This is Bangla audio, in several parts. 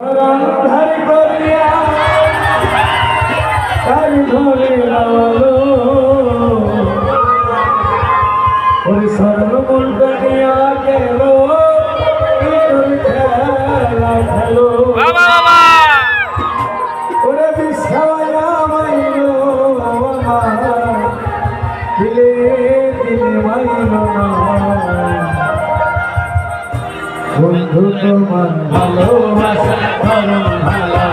अंधार करिया तार धरे लालो और सर्वमूल करिया केलो इतुर खेला खेलो बाबा बाबा ओरे बिछाया माइलो बाबा दिले दिले माइलो ना বন্ধু তোমার ভালোবাসা ধরন ভালো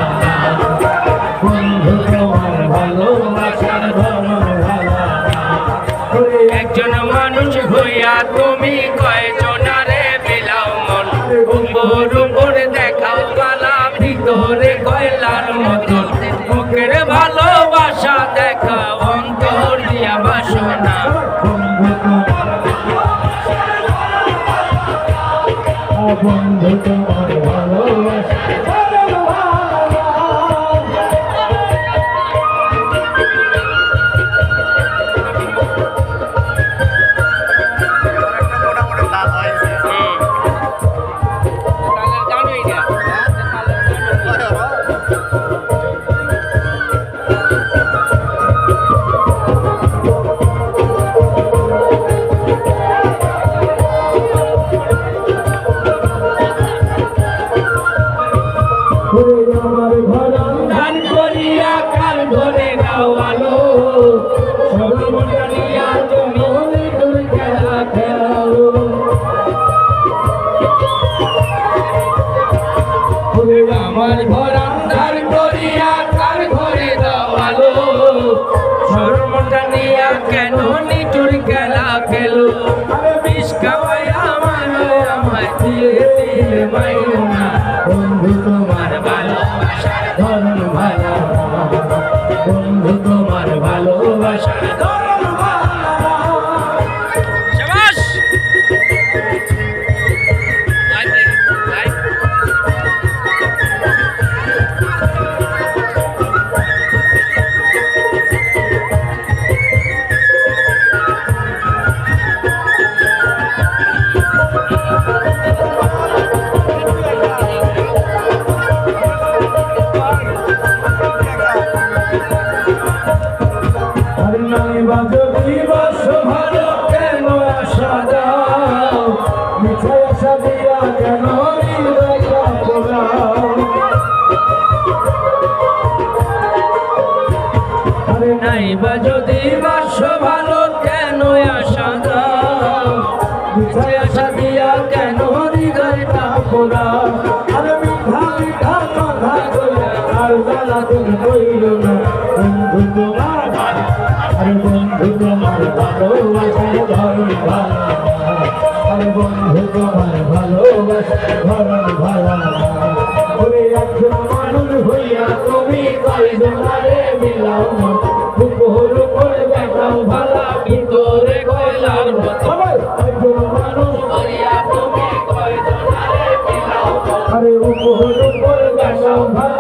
বন্ধু তোমার ভালোবাসার ধরন ভালো একজন মানুষ হইয়া তুমি কয়জনারে বিলাও মন উপর উপর দেখাও পালা ভিতরে কয়লার মতন মুখের ভালোবাসা দেখা অন্তর দিয়া বাসনা বন্ধু তোমার ভালোবাসা আমার ঘর ধান করিয়া কাল ধরে গাওয়ালো সর্বমন্ডলিয়া তুমি তোর খেলা খেলালো আমার ঘর আন্ধার করিয়া কাল ঘরে গাওয়ালো সর্বমন্ডলিয়া কেন নিটুর খেলা খেলো বিষ খাওয়াইয়া আমায় দিয়ে দিলে মাইলো না বন্ধু তোমার ভালোবাসার ধরন ভালো বন্ধু তোমার ভালোবাসার ধরন শাবাশ যদি বস ভালো কেন আশা দাও মিঠাই আশা দিয়া কেন নাই বা যদি বাস ভালো কেন আশা দাও মিঠাই আশা দিয়া কেন হৃদয়টা পোড়া আরে মিঠা মিঠা কথা কইয়া আর জ্বালা তুমি কইল না বন্ধু তোমার আরে বন্ধু তোমার ভালোবাসার ধরন ভালো আরে বন্ধু তোমার ভালোবাসার ধরন ভালো ওরে একজন মানুষ হইয়া তুমি কয়জনারে মিলাও মন উপর উপর দেখাও ভালা ভিতরে কয়লার মতো একজন মানুষ হইয়া তুমি কয়জনারে বিলাও আরে উপর উপর দেখাও ভালা